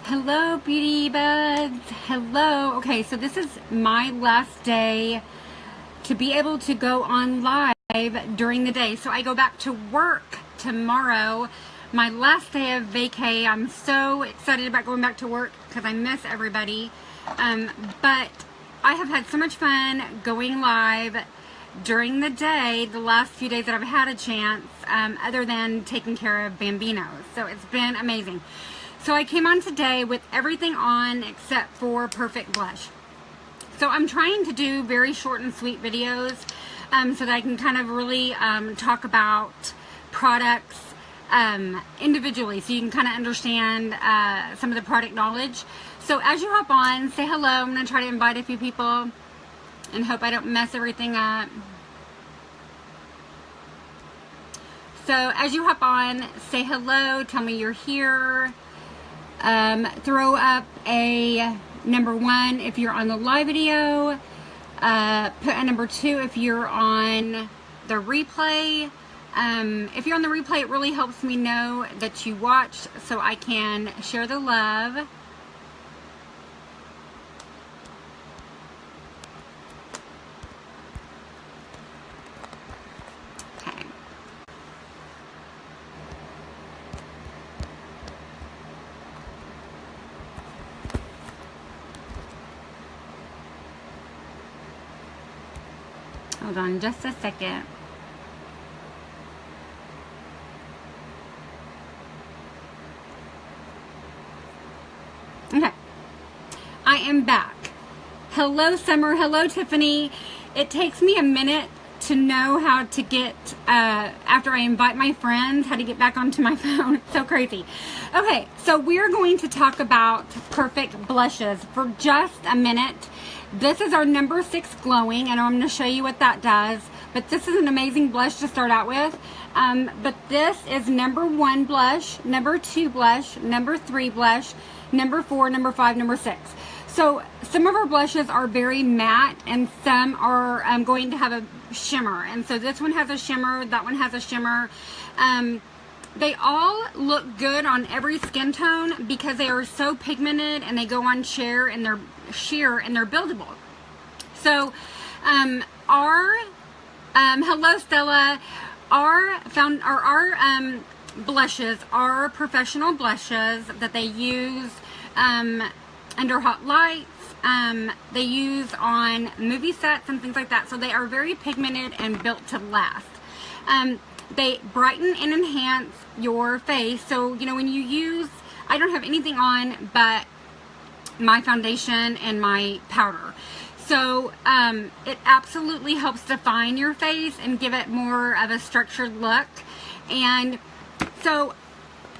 Hello, beauty buds. Hello. Okay, so this is my last day to be able to go on live during the day. So I go back to work tomorrow, my last day of vacay. I'm so excited about going back to work because I miss everybody. But I have had so much fun going live during the day, the last few days that I've had a chance, other than taking care of Bambinos. So it's been amazing. So I came on today with everything on except for Perfect Blush. So I'm trying to do very short and sweet videos so that I can kind of really talk about products individually, so you can kind of understand some of the product knowledge. So as you hop on, say hello. I'm going to try to invite a few people and hope I don't mess everything up. So as you hop on, say hello, tell me you're here. Throw up a number 1 if you're on the live video. Put a number 2 if you're on the replay. If you're on the replay, it really helps me know that you watched so I can share the love. Hold on just a second. Okay. I am back. Hello, Summer. Hello, Tiffany. It takes me a minute to know how to get, after I invite my friends, how to get back onto my phone. It's so crazy. Okay, so we're going to talk about Perfect Blushes for just a minute. This is our number 6 glowing, and I'm going to show you what that does. But this is an amazing blush to start out with. But this is number 1 blush, number 2 blush, number 3 blush, number 4, number 5, number 6. So some of our blushes are very matte, and some are going to have a shimmer. And so this one has a shimmer, that one has a shimmer. They all look good on every skin tone because they are so pigmented and they go on sheer and they're buildable. So hello Stella, our blushes are professional blushes that they use under hot lights. They use on movie sets and things like that. So they are very pigmented and built to last. They brighten and enhance your face. So, you know, when you use, I don't have anything on but my foundation and my powder. So, it absolutely helps define your face and give it more of a structured look. And so,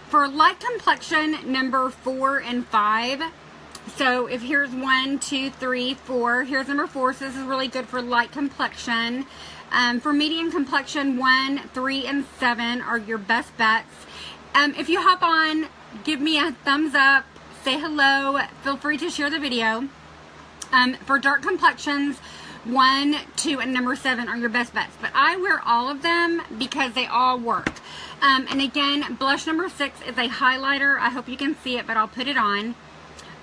for light complexion, number 4 and 5. So, if here's 1, 2, 3, 4. Here's number 4. So, this is really good for light complexion. For medium complexion, 1, 3, and 7 are your best bets. If you hop on, give me a thumbs up, say hello, feel free to share the video. For dark complexions, 1, 2, and number 7 are your best bets. But I wear all of them because they all work. And again, blush number 6 is a highlighter. I hope you can see it, but I'll put it on.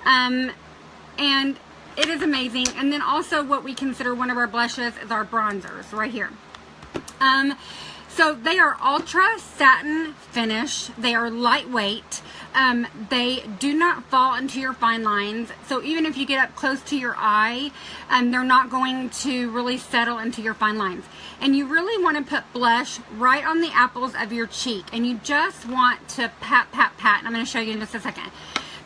And it is amazing. And then also what we consider one of our blushes is our bronzers right here. So they are ultra satin finish. They are lightweight. They do not fall into your fine lines. So even if you get up close to your eye, they're not going to really settle into your fine lines. And you really want to put blush right on the apples of your cheek. And you just want to pat, pat, pat. And I'm going to show you in just a second.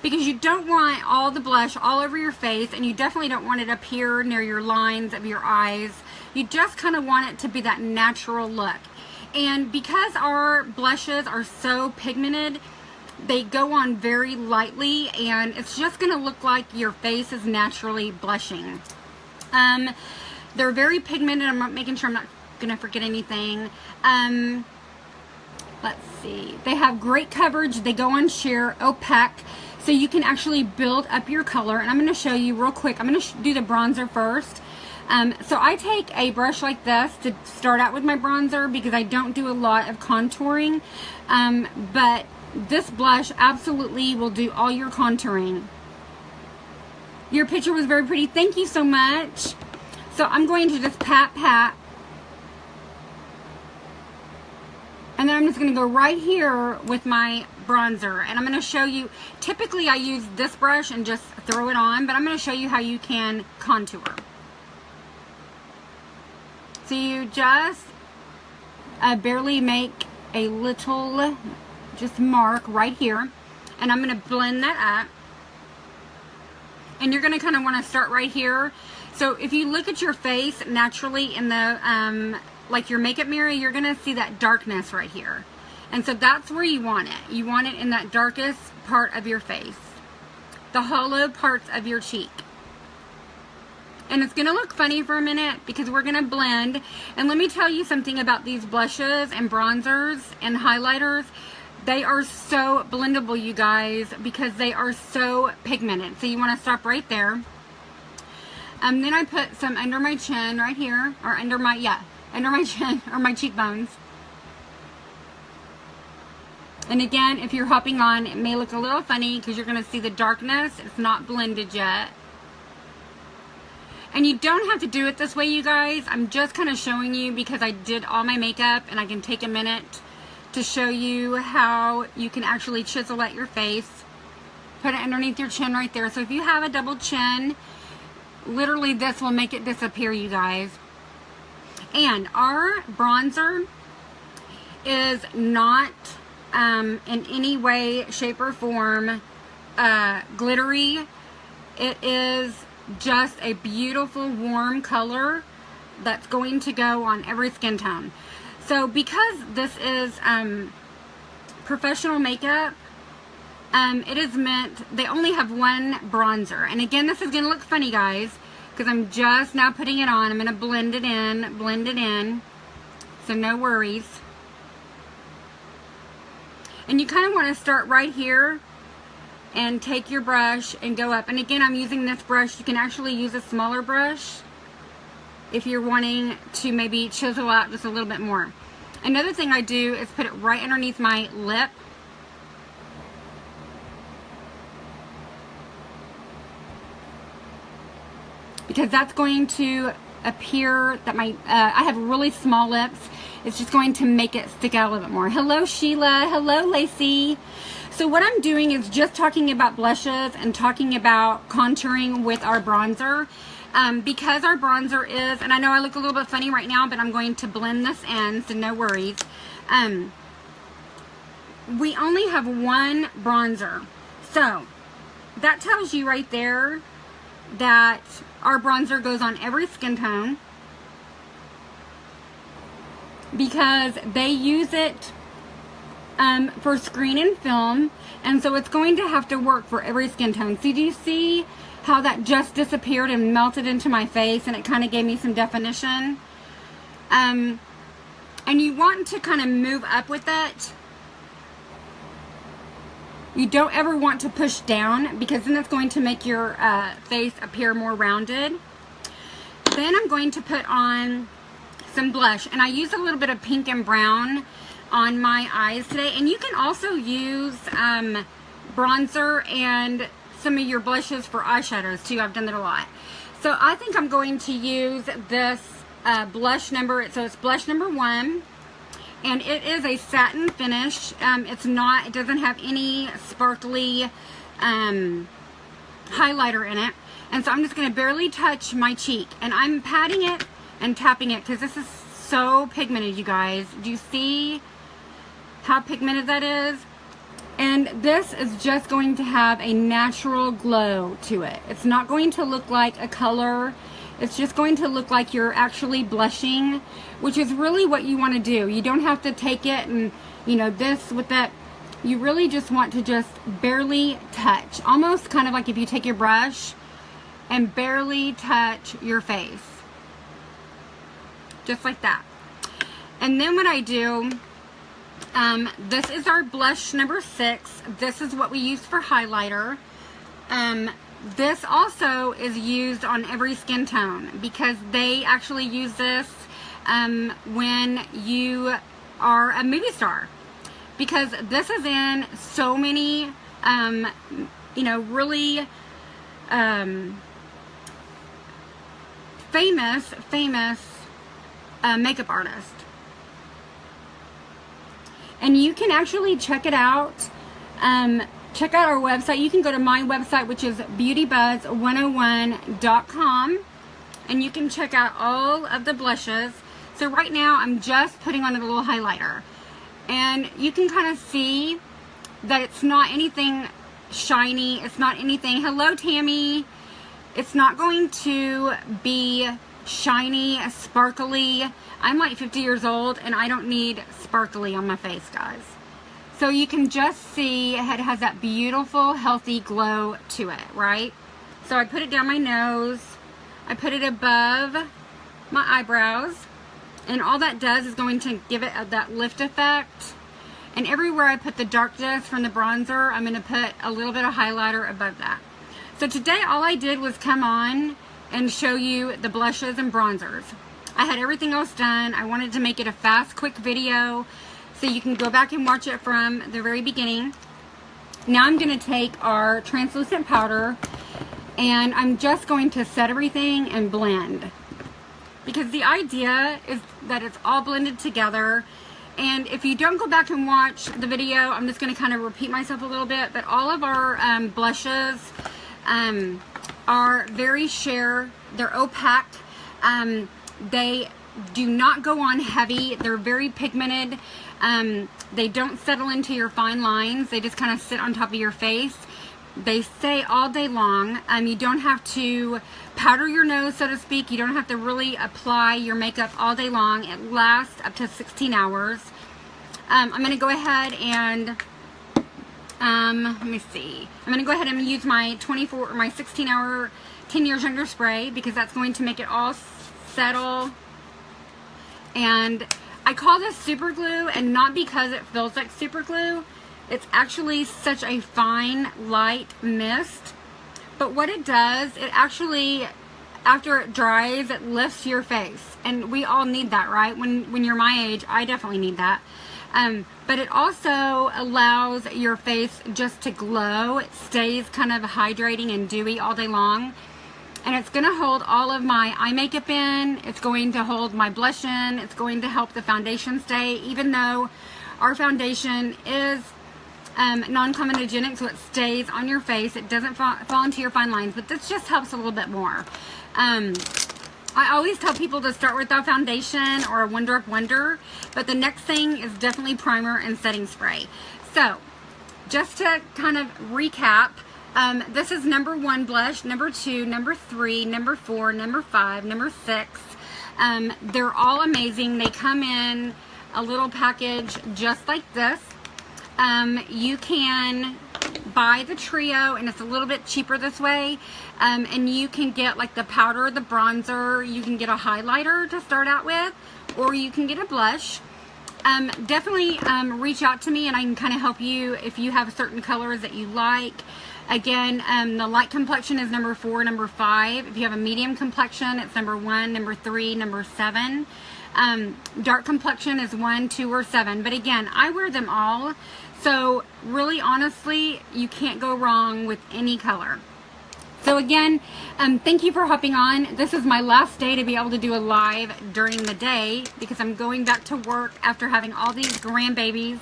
Because you don't want all the blush all over your face, and you definitely don't want it up here near your lines of your eyes. You just kind of want it to be that natural look. And because our blushes are so pigmented, they go on very lightly, and it's just going to look like your face is naturally blushing. They're very pigmented. I'm making sure I'm not going to forget anything. Let's see. They have great coverage. They go on sheer, opaque. So you can actually build up your color. And I'm going to show you real quick. I'm going to do the bronzer first. So I take a brush like this to start out with my bronzer because I don't do a lot of contouring. But this blush absolutely will do all your contouring. Your picture was very pretty. Thank you so much. So I'm going to just pat, pat. And then I'm just going to go right here with my bronzer. And I'm going to show you, typically I use this brush and just throw it on, but I'm going to show you how you can contour. So you just barely make a little just mark right here. And I'm going to blend that up. And you're going to kind of want to start right here. So if you look at your face naturally in the, like your makeup mirror, you're going to see that darkness right here. And so that's where you want it. You want it in that darkest part of your face. The hollow parts of your cheek. And it's going to look funny for a minute because we're going to blend. And let me tell you something about these blushes and bronzers and highlighters. They are so blendable, you guys, because they are so pigmented. So you want to stop right there. Then I put some under my chin right here, or under my chin, or my cheekbones. And again, if you're hopping on, it may look a little funny because you're going to see the darkness. It's not blended yet. And you don't have to do it this way, you guys. I'm just kind of showing you because I did all my makeup and I can take a minute to show you how you can actually chisel at your face. Put it underneath your chin right there. So if you have a double chin, literally this will make it disappear, you guys. And our bronzer is not in any way, shape, or form glittery. It is just a beautiful warm color that's going to go on every skin tone. So because this is professional makeup, it is meant, they only have one bronzer. And again, this is going to look funny, guys, because I'm just now putting it on. I'm going to blend it in, so no worries. And you kind of want to start right here and take your brush and go up. And again, I'm using this brush. You can actually use a smaller brush if you're wanting to maybe chisel out just a little bit more. Another thing I do is put it right underneath my lip. Because that's going to appear that my, I have really small lips. It's just going to make it stick out a little bit more. Hello, Sheila. Hello, Lacey. So what I'm doing is just talking about blushes and talking about contouring with our bronzer. Because our bronzer is, and I know I look a little bit funny right now, but I'm going to blend this in, so no worries. We only have one bronzer. So that tells you right there that our bronzer goes on every skin tone because they use it for screen and film, and so it's going to have to work for every skin tone. So do you see how that just disappeared and melted into my face, and it kind of gave me some definition? And you want to kind of move up with it. You don't ever want to push down because then it's going to make your face appear more rounded. Then I'm going to put on some blush, and I use a little bit of pink and brown on my eyes today. And you can also use bronzer and some of your blushes for eyeshadows too. I've done that a lot. So I think I'm going to use this blush number, so it's blush number 1. And it is a satin finish. It doesn't have any sparkly highlighter in it. And so I'm just going to barely touch my cheek. And I'm patting it and tapping it because this is so pigmented, you guys. Do you see how pigmented that is? And this is just going to have a natural glow to it. It's not going to look like a color. It's just going to look like you're actually blushing, which is really what you want to do. You don't have to take it and, you know, this with that. You really just want to just barely touch. Almost kind of like if you take your brush and barely touch your face. Just like that. And then what I do, this is our blush number 6. This is what we use for highlighter. This also is used on every skin tone because they actually use this when you are a movie star. because this is in so many, you know, really famous makeup artists. And you can actually check it out. Check out our website. You can go to my website, which is beautybuzz101.com, and you can check out all of the blushes. So right now I'm just putting on a little highlighter, and you can kind of see that it's not anything shiny. It's not anything, hello Tammy, it's not going to be shiny, sparkly. I'm like 50 years old and I don't need sparkly on my face, guys. So you can just see it has that beautiful, healthy glow to it, right? So I put it down my nose. I put it above my eyebrows. And all that does is going to give it that lift effect. And everywhere I put the darkness from the bronzer, I'm going to put a little bit of highlighter above that. So today all I did was come on and show you the blushes and bronzers. I had everything else done. I wanted to make it a fast, quick video so you can go back and watch it from the very beginning. Now I'm going to take our translucent powder and I'm just going to set everything and blend. Because the idea is that it's all blended together. And if you don't go back and watch the video, I'm just going to kind of repeat myself a little bit, but all of our blushes are very sheer. They're opaque. They do not go on heavy. They're very pigmented. They don't settle into your fine lines. They just kind of sit on top of your face. They stay all day long. You don't have to powder your nose, so to speak. You don't have to really apply your makeup all day long. It lasts up to 16 hours. I'm going to go ahead and let me see. I'm going to go ahead and use my 24 or my 16-hour 10 Years Younger spray because that's going to make it all settle. And I call this super glue, and not because it feels like super glue. It's actually such a fine, light mist. But what it does, it actually, after it dries, it lifts your face. And we all need that, right? When you're my age, I definitely need that. But it also allows your face just to glow. It stays kind of hydrating and dewy all day long. And it's going to hold all of my eye makeup in. It's going to hold my blush in. It's going to help the foundation stay, even though our foundation is non-comedogenic, so it stays on your face. It doesn't fall into your fine lines, but this just helps a little bit more. I always tell people to start with a foundation or a One Drop Wonder, but the next thing is definitely primer and setting spray. So, just to kind of recap, this is number 1 blush, number 2, number 3, number 4, number 5, number 6. They're all amazing. They come in a little package just like this. You can buy the trio, and it's a little bit cheaper this way, and you can get like the powder, the bronzer, you can get a highlighter to start out with, or you can get a blush. Definitely reach out to me and I can kind of help you if you have certain colors that you like. Again, the light complexion is number 4, number 5. If you have a medium complexion, it's number 1, number 3, number 7. Dark complexion is 1, 2, or 7. But again, I wear them all. So really, honestly, you can't go wrong with any color. So again, thank you for hopping on. This is my last day to be able to do a live during the day because I'm going back to work after having all these grandbabies.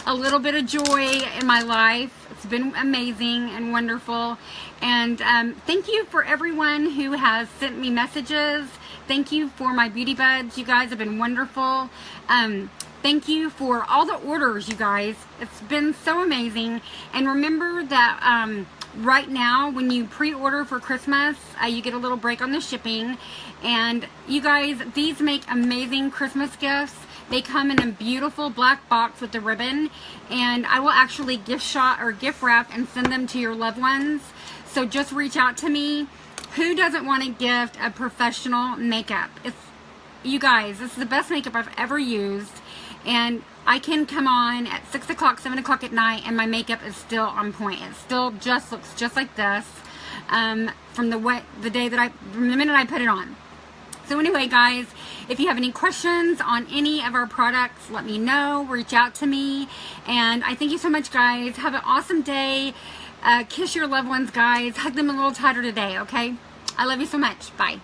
A little bit of joy in my life. It's been amazing and wonderful. And thank you for everyone who has sent me messages. Thank you for my beauty buds. You guys have been wonderful. Thank you for all the orders, you guys. It's been so amazing. And remember that right now, when you pre-order for Christmas, you get a little break on the shipping. And you guys, these make amazing Christmas gifts. They come in a beautiful black box with the ribbon, and I will actually gift shop or gift wrap and send them to your loved ones. So just reach out to me. Who doesn't want to gift a professional makeup? You guys, this is the best makeup I've ever used, and I can come on at 6 o'clock, 7 o'clock at night, and my makeup is still on point. It still just looks just like this from the minute I put it on. So anyway, guys, if you have any questions on any of our products, let me know. Reach out to me. And I thank you so much, guys. Have an awesome day. Kiss your loved ones, guys. Hug them a little tighter today, okay? I love you so much. Bye.